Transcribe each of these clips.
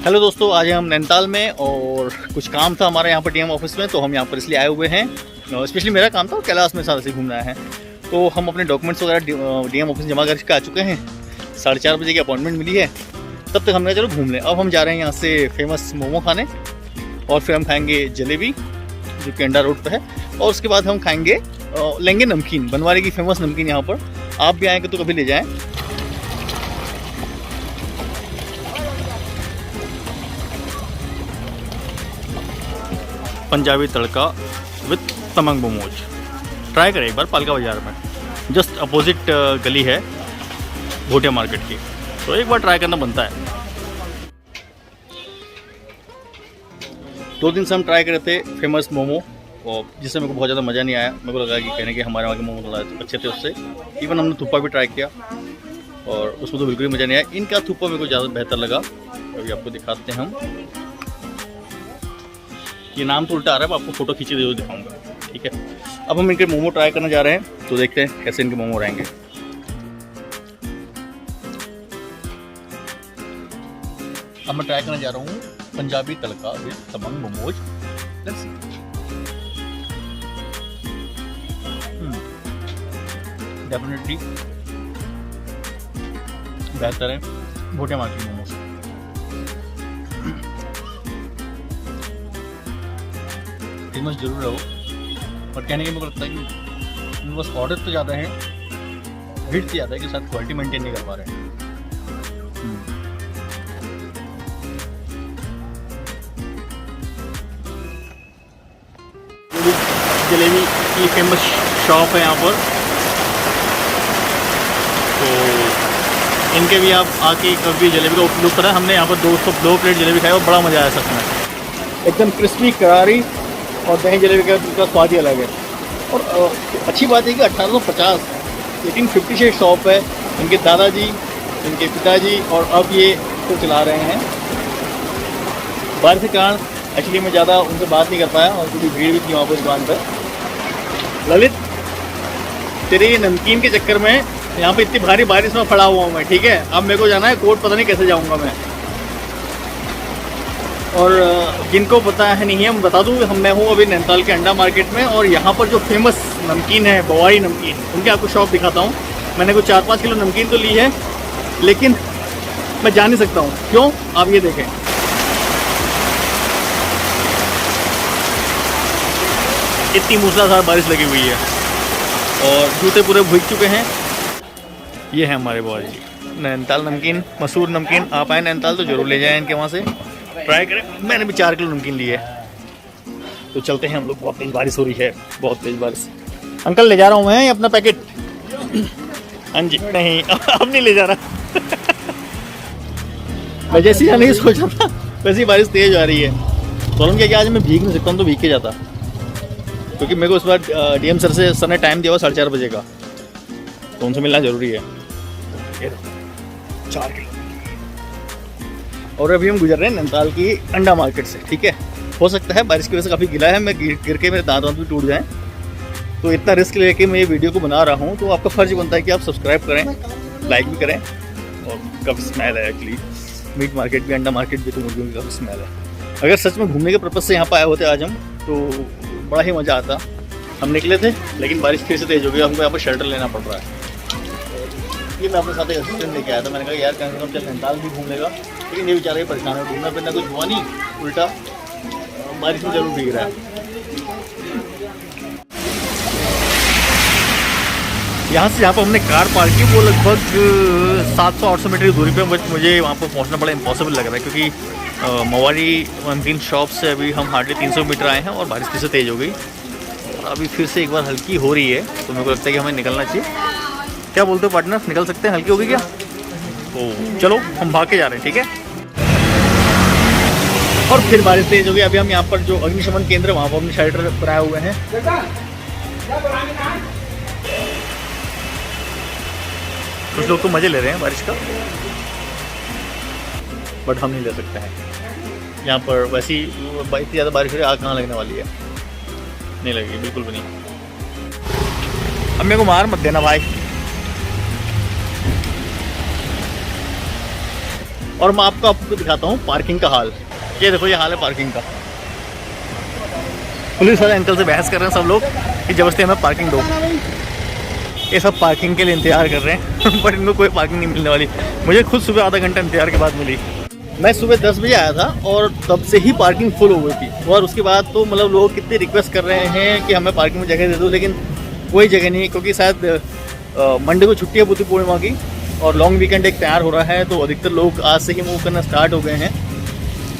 Hello दोस्तों, आज हम नैनीताल में और कुछ काम था हमारे यहाँ पर डीएम ऑफिस में, तो हम यहाँ पर इसलिए आए हुए हैं। स्पेशली मेरा काम था और कैलाश में साथ से घूमना है। तो हम अपने डॉक्यूमेंट्स वगैरह डीएम ऑफिस जमा करके आ चुके हैं। 4:30 बजे की अपॉइंटमेंट मिली है। तब तक हमने चलो घूम लें। अब हम जा रहे हैं यहाँ से फेमस मोमो खाने और फिर हम खाएँगे जलेबी जो कि अंडा रोड पर है, और उसके बाद हम खाएँगे लेंगे नमकीन, बनवारी की फेमस नमकीन। यहाँ पर आप भी आएँगे तो कभी ले जाएँ। पंजाबी तड़का विथ तमंग मोमोज ट्राई करें एक बार। पालका बाज़ार में जस्ट अपोजिट गली है भोटिया मार्केट की, तो एक बार ट्राई करना बनता है। 2 दिन से हम ट्राई कर रहे थे फेमस मोमो, और जिससे मेरे को बहुत ज़्यादा मज़ा नहीं आया। मेरे को लगा कि कहने कि हमारे वहाँ के मोमो थोड़ा अच्छे थे उससे। इवन हमने थुप्पा भी ट्राई किया और उसमें तो बिल्कुल ही मज़ा नहीं आया। इनका थुप्पा मेरे को ज़्यादा बेहतर लगा। अभी आपको दिखाते हैं हम। ये नाम तो उल्टा आ रहा है, मैं आपको फोटो खींचे हुए दिखाऊंगा, ठीक है। अब हम इनके मोमो ट्राई करने जा रहे हैं, तो देखते हैं कैसे इनके मोमो रहेंगे। अब मैं ट्राई करने जा रहा हूँ पंजाबी तड़का विद तमंग मोमोज। डेफिनेटली बेहतर है भोटिया मार्केट मोमोज। फेमस जरूर है वो, पर कहने के मेरे को लगता है कि उनके पास ऑर्डर तो ज़्यादा है, भीड़ तो ज़्यादा है कि साथ क्वालिटी मेंटेन नहीं कर पा रहे हैं। जलेबी की फेमस शॉप है यहाँ पर, तो इनके भी आप आके कभी जलेबी का उपयोग करें। हमने यहाँ पर 2 प्लेट जलेबी खाई और बड़ा मज़ा आया सच में। एकदम क्रिस्पी करारी और दही जलेबी का स्वाद ही अलग है। और अच्छी बात है कि 1850 1850 से शॉप है। इनके दादाजी, इनके पिताजी और अब ये तो चला रहे हैं। बारिश के कारण एक्चुअली मैं ज़्यादा उनसे बात नहीं कर पाया, और क्योंकि भीड़ भी थी वहाँ पर दुकान पर। ललित, तेरे ये नमकीन के चक्कर में यहाँ पे इतनी भारी बारिश में पड़ा हुआ हूँ मैं, ठीक है। अब मेरे को जाना है कोर्ट, पता नहीं कैसे जाऊँगा मैं। और जिनको पता है नहीं है मैं बता दूँ, मैं हूँ अभी नैनीताल के अंडा मार्केट में, और यहाँ पर जो फेमस नमकीन है बवारी नमकीन, उनके आपको शॉप दिखाता हूँ। मैंने कुछ 4-5 किलो नमकीन तो ली है, लेकिन मैं जा नहीं सकता हूँ। क्यों? आप ये देखें, इतनी मूसलाधार बारिश लगी हुई है और जूते पूरे भीग चुके हैं। ये है हमारे बवारी जी नैनीताल नमकीन, मशहूर नमकीन। आप आए नैनीताल तो जरूर ले जाएँ इनके वहाँ से, ट्राई करें। मैंने भी 4 किलो नमकीन ली है। तो चलते हैं हम लोग। बहुत तेज़ बारिश हो रही है, बहुत तेज़ बारिश। अंकल ले जा रहा हूँ मैं अपना पैकेट। हाँ जी, नहीं अब नहीं ले जा रहा। मैं जैसे ही नहीं सोचा था वैसी बारिश तेज़ आ रही है। प्रॉब्लम क्या कि आज मैं भीग नहीं सकता हूँ, तो भीग के जाता, क्योंकि मेरे को इस बार डीएम सर ने टाइम दिया हुआ 4:30 बजे का, तो उनसे मिलना ज़रूरी है। 4 किलो। और अभी हम गुजर रहे हैं नैनीताल की अंडा मार्केट से, ठीक है। हो सकता है बारिश की वजह से काफ़ी गिला है, मैं गिर के मेरे दांत भी टूट जाएं। तो इतना रिस्क लेके मैं ये वीडियो को बना रहा हूँ, तो आपका फ़र्ज बनता है कि आप सब्सक्राइब करें, लाइक भी करें। और काफ़ी स्मेल है एक्चुअली, मीट मार्केट भी, अंडा मार्केट भी, तो मुर्गियों की काफ़ी स्मेल है। अगर सच में घूमने के पर्पज़ से यहाँ पर आए होते आज हम, तो बड़ा ही मज़ा आता। हम निकले थे, लेकिन बारिश फिर से तेज़ हो गई। हमको यहाँ पर शेल्टर लेना पड़ रहा है। ये मैं अपने साथ एक असिस्टेंट लेके आया था। मैंने कहा यार कम से कम चल नैनीताल भी घूम लेगा, लेकिन ये बेचारे परेशान है। घूमना फिरना कुछ हुआ नहीं, उल्टा बारिश में जरूर भीग रहा है। यहाँ से जहाँ पर हमने कार पार्क की, वो लगभग 700-800 मीटर की दूरी पे मुझे वहाँ पर पहुँचना बड़ा इम्पॉसिबल लग रहा है, क्योंकि मवारी नमकीन शॉप से अभी हम हार्डली 300 मीटर आए हैं और बारिश फिर से तेज़ हो गई। अभी फिर से एक बार हल्की हो रही है, तो मेरे को लगता है कि हमें निकलना चाहिए। क्या बोलते हो पार्टनर, निकल सकते हैं? हल्की होगी क्या? तो चलो हम भाग के जा रहे हैं, ठीक है। और फिर बारिश तेज हो गई। अभी हम यहाँ पर जो अग्निशमन केंद्र है वहाँ पर अपने शेल्टर बनाए हुए हैं। कुछ लोग तो मज़े ले रहे हैं बारिश का, बट हम नहीं ले सकते हैं। यहाँ पर वैसी इतनी ज़्यादा बारिश हो रही है, आग कहाँ लगने वाली है? नहीं लगेगी, बिल्कुल भी नहीं। अब मेरे को मार मत देना भाई। और मैं आपको दिखाता हूँ पार्किंग का हाल। ये देखो, ये हाल है पार्किंग का। पुलिस वाले अंकल से बहस कर रहे हैं सब लोग कि जबरदस्ती हमें पार्किंग दो। ये सब पार्किंग के लिए इंतजार कर रहे हैं बट इनको कोई पार्किंग नहीं मिलने वाली। मुझे खुद सुबह आधा घंटा इंतजार के बाद मिली। मैं सुबह 10 बजे आया था और तब से ही पार्किंग फुल हो गई थी। और उसके बाद तो मतलब लोग कितने रिक्वेस्ट कर रहे हैं कि हमें पार्किंग में जगह दे दो, लेकिन कोई जगह नहीं है, क्योंकि शायद मंडे को छुट्टी है बुद्ध पूर्णिमा की और लॉन्ग वीकेंड एक तैयार हो रहा है। तो अधिकतर लोग आज से ही मूव करना स्टार्ट हो गए हैं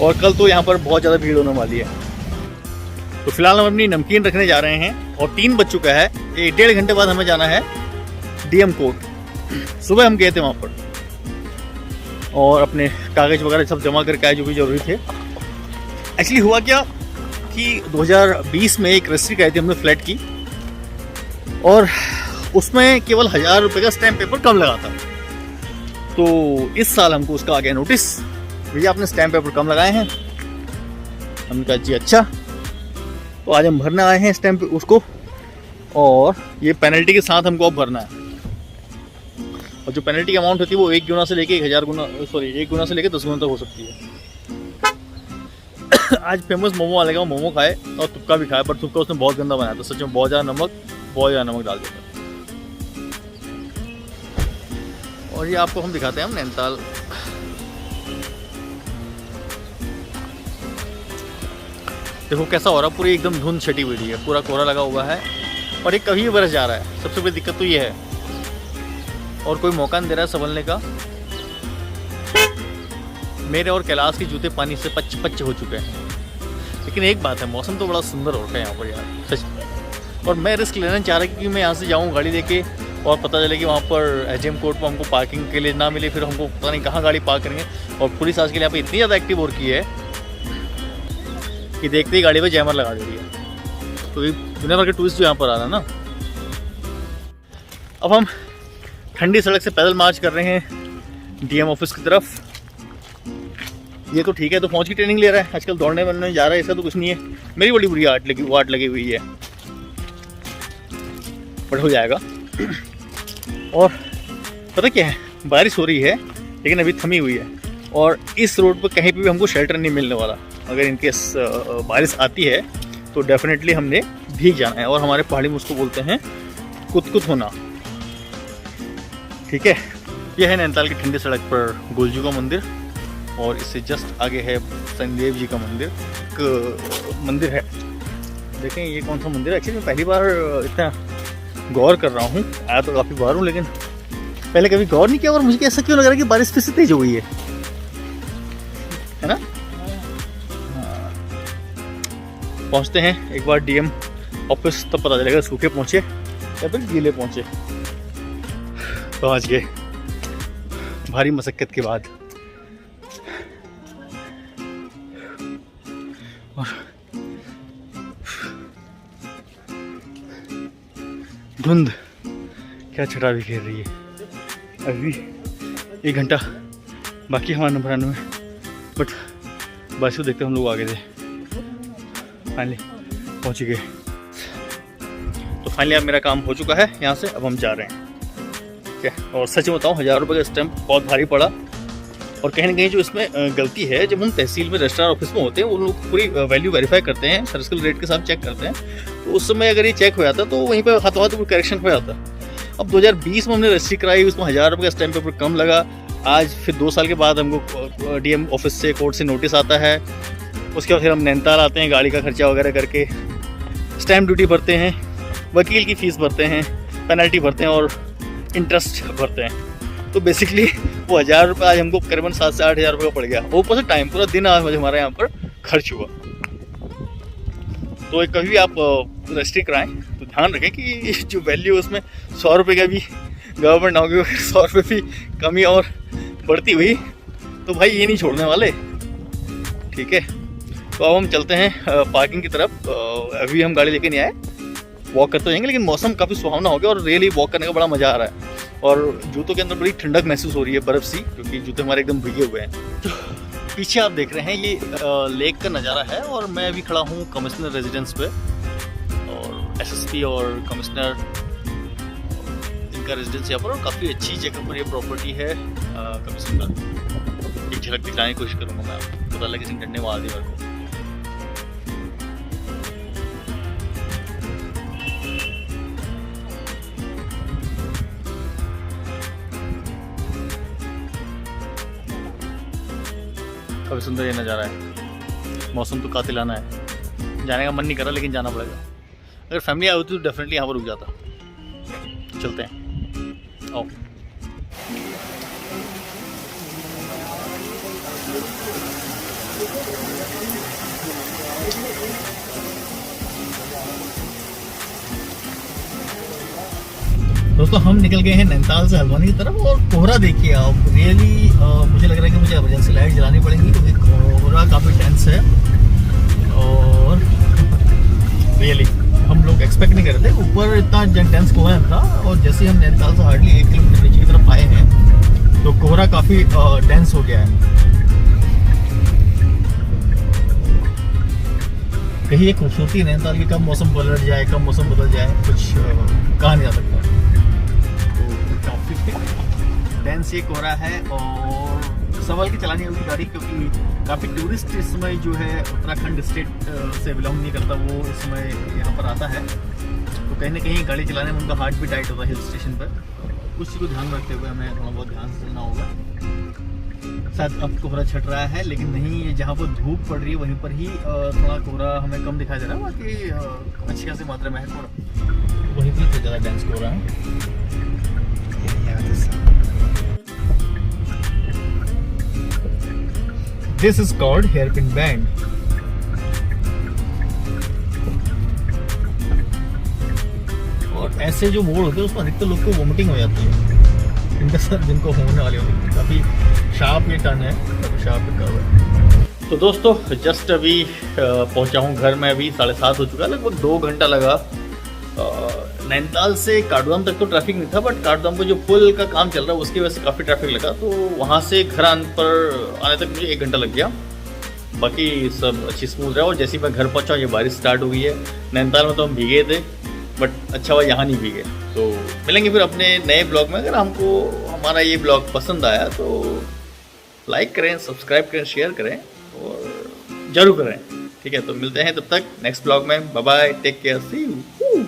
और कल तो यहाँ पर बहुत ज़्यादा भीड़ होने वाली है। तो फिलहाल हम अपनी नमकीन रखने जा रहे हैं और 3 बज चुका है। 1.5 घंटे बाद हमें जाना है DM कोर्ट। सुबह हम गए थे वहाँ पर और अपने कागज़ वगैरह सब जमा करके आए जो भी जरूरी थे। एक्चुअली हुआ क्या कि 2020 में एक रजिस्ट्री कराई थी हमने फ्लैट की और उसमें केवल 1000 रुपये का स्टैम्प पेपर कम लगा था। तो इस साल हमको उसका आ गया नोटिस, भैया आपने स्टैम्प पेपर कम लगाए हैं। हमने कहा जी अच्छा। तो आज हम भरने आए हैं स्टैम्प उसको और ये पेनल्टी के साथ हमको अब भरना है। और जो पेनल्टी अमाउंट होती है वो 1 गुना से लेके 1 गुना से लेके 10 गुना तक हो सकती है। आज फेमस मोमो वाले का मोमो खाए और तुक्का भी खाया, पर तुक्का उसने बहुत गंदा बनाया था। सच में बहुत ज़्यादा नमक डाल दिया था। और ये आपको हम दिखाते हैं हम नैनीताल। देखो कैसा हो रहा है, पूरी एकदम धुंध छटी हुई है, पूरा कोहरा लगा हुआ है और ये कभी भी बरस जा रहा है। सबसे बड़ी दिक्कत तो ये है और कोई मौका नहीं दे रहा है संभलने का। मेरे और कैलाश के जूते पानी से पच्च हो चुके हैं। लेकिन एक बात है, मौसम तो बड़ा सुंदर हो रखा है यहाँ पर यार, सच में। और मैं रिस्क लेना चाह रहा कि मैं यहाँ से जाऊँ गाड़ी लेके और पता चले कि वहाँ पर HM कोर्ट पर हमको पार्किंग के लिए ना मिले, फिर हमको पता नहीं कहाँ गाड़ी पार्क करेंगे। और पुलिस आज के लिए यहाँ पर इतनी ज़्यादा एक्टिव हो रखी है कि देखते ही गाड़ी पे जैमर लगा दे रही है। तो ये दुनिया भर के टूरिस्ट जो यहाँ पर आ रहा है ना। अब हम ठंडी सड़क से पैदल मार्च कर रहे हैं DM ऑफिस की तरफ। ये तो ठीक है, तो फौज की ट्रेनिंग ले रहा है आजकल, दौड़ने बनने जा रहा है, ऐसा तो कुछ नहीं है। मेरी बड़ी बुरी वाट लगी हुई है, बट हो जाएगा। और पता क्या है, बारिश हो रही है लेकिन अभी थमी हुई है और इस रोड पर कहीं पे भी हमको शेल्टर नहीं मिलने वाला। अगर इनकेस बारिश आती है तो डेफिनेटली हमने भीग जाना है। और हमारे पहाड़ी में उसको बोलते हैं कुत होना, ठीक है। यह है नैनीताल की ठंडी सड़क पर गोलजू का मंदिर और इससे जस्ट आगे है शनिदेव जी का मंदिर। एक मंदिर है, देखें ये कौन सा मंदिर है। एक्चुअली मैं पहली बार इतना गौर कर रहा हूँ, आया तो काफ़ी बार हूँ लेकिन पहले कभी गौर नहीं किया। और मुझे ऐसा क्यों लग रहा है कि बारिश फिर से तेज हो गई है ना। पहुँचते हैं एक बार DM ऑफिस, तब पता चलेगा सूखे पहुँचे या फिर गीले पहुँचे। पहुँच गए भारी मशक्कत के बाद। और धुंध क्या छटा भी खेल रही है। अभी 1 घंटा बाकी हमारा नंबर आने में, बट बस को देखते हम लोग आगे थे। फाइनली पहुँच गए। तो फाइनली अब मेरा काम हो चुका है यहाँ से, अब हम जा रहे हैं, ठीक है। और सच बताऊँ 1000 रुपये का स्टैम्प बहुत भारी पड़ा। और कहीं ना कहीं जो इसमें गलती है, जब हम तहसील में रजिस्ट्रार ऑफिस में होते हैं वो लोग पूरी वैल्यू वेरीफाई करते हैं, सर्कल रेट के साथ चेक करते हैं। तो उस समय अगर ये चेक हो जाता तो वहीं पर हाथों हाथ करेक्शन हो जाता। अब 2020 में हमने रजिस्ट्री कराई, उसमें 1000 रुपये का स्टैम्प पेपर कम लगा। आज फिर 2 साल के बाद हमको DM ऑफिस से कोर्ट से नोटिस आता है। उसके बाद फिर हम नैनीताल आते हैं, गाड़ी का खर्चा वगैरह करके स्टैम्प ड्यूटी भरते हैं, वकील की फ़ीस भरते हैं, पेनल्टी भरते हैं और इंटरेस्ट भरते हैं। तो बेसिकली वो 1000 रुपये आज हमको करीबन 7 से 8 हज़ार रुपये का पड़ गया। ऊपर से टाइम, पूरा दिन आज हमारे यहाँ पर खर्च हुआ। तो कभी भी आप रजिस्ट्री कराएं तो ध्यान रखें कि जो वैल्यू है उसमें 100 रुपये का भी गवर्नमेंट ना होगी, 100 रुपये भी कमी और बढ़ती हुई तो भाई ये नहीं छोड़ने वाले, ठीक है। तो अब हम चलते हैं पार्किंग की तरफ। अभी हम गाड़ी लेके नहीं आए, वॉक करते जाएंगे, लेकिन मौसम काफ़ी सुहावना हो गया और रियली वॉक करने का बड़ा मज़ा आ रहा है। और जूतों के अंदर बड़ी ठंडक महसूस हो रही है, बर्फ़ सी, क्योंकि जूते हमारे एकदम भीगे हुए हैं। तो पीछे आप देख रहे हैं ये लेक का नज़ारा है और मैं अभी खड़ा हूँ कमिश्नर रेजिडेंस पे। और SSP और कमिश्नर इनका रेजिडेंस यहाँ पर, और काफ़ी अच्छी जगह पर ये प्रॉपर्टी है कमिश्नर। एक झलक दिखाने की कोशिश करूँगा मैं आपको, पता लगे किसी ने डंडे मार दिए मेरे को। काफ़ी सुंदर ये नज़ारा है, मौसम तो कातिलाना है। जाने का मन नहीं कर रहा लेकिन जाना पड़ेगा। अगर फैमिली आई होती तो डेफिनेटली यहाँ पर रुक जाता। चलते हैं, आओ। दोस्तों हम निकल गए हैं नैनीताल से हल्द्वानी की तरफ, और कोहरा देखिए आप, रियली मुझे लग रहा है कि मुझे इमरजेंसी लाइट जलानी पड़ेगी क्योंकि कोहरा काफ़ी टेंस है। और रियली हम लोग एक्सपेक्ट नहीं कर रहे थे, ऊपर इतना टेंस कोहरा था, और जैसे हम नैनीताल से हार्डली 1 किलोमीटर नीचे की तरफ आए हैं तो कोहरा काफ़ी टेंस हो गया है। कहीं एक खूबसूरती नैनीताल की, कब मौसम पलट जाए कब मौसम बदल जाए कुछ कहा नहीं जा सकता। डेंस ये कोहरा है, और संभल के चलानी होगी गाड़ी क्योंकि काफ़ी टूरिस्ट इस समय जो है उत्तराखंड स्टेट से बिलोंग नहीं करता, वो इस समय यहाँ पर आता है, तो कहीं ना कहीं गाड़ी चलाने में उनका हार्ट भी टाइट होता है हिल स्टेशन पर। उस चीज़ को ध्यान रखते हुए हमें थोड़ा बहुत ध्यान से चलना होगा। शायद अब कोहरा छट रहा है, लेकिन नहीं, ये जहाँ पर धूप पड़ रही है वहीं पर ही थोड़ा कोहरा हमें कम दिखाई दे रहा है, बाकी अच्छी खासी मात्रा में है कोहरा, वहीं पर ज़्यादा डेंस कोहरा है। This is called hairpin bend. और ऐसे जो मोड़ होते हैं उसमें अधिकतर लोग को वोमिटिंग हो जाती है, इनका सर जिनको होने वाली होती है। काफ़ी शार्प ये टर्न है, काफ़ी शार्प ये कर्व है। तो दोस्तों जस्ट अभी पहुंचा हूँ घर में, अभी 7:30 हो चुका है, लगभग 2 घंटा लगा। नैनीताल से काठगोदाम तक तो ट्रैफिक नहीं था, बट काठगोदाम को जो पुल का काम चल रहा है उसकी वजह से काफ़ी ट्रैफिक लगा, तो वहाँ से घर आने तक मुझे 1 घंटा लग गया। बाकी सब अच्छी स्मूथ रहा, और जैसे ही मैं घर पहुँचा ये बारिश स्टार्ट हो गई है। नैनीताल में तो हम भीगे थे, बट अच्छा हुआ यहाँ नहीं भीगे। तो मिलेंगे फिर अपने नए ब्लॉग में। अगर हमको हमारा ये ब्लॉग पसंद आया तो लाइक करें, सब्सक्राइब करें, शेयर करें और ज़रूर करें, ठीक है। तो मिलते हैं तब तक नेक्स्ट ब्लॉग में। Bye bye, take care, see you.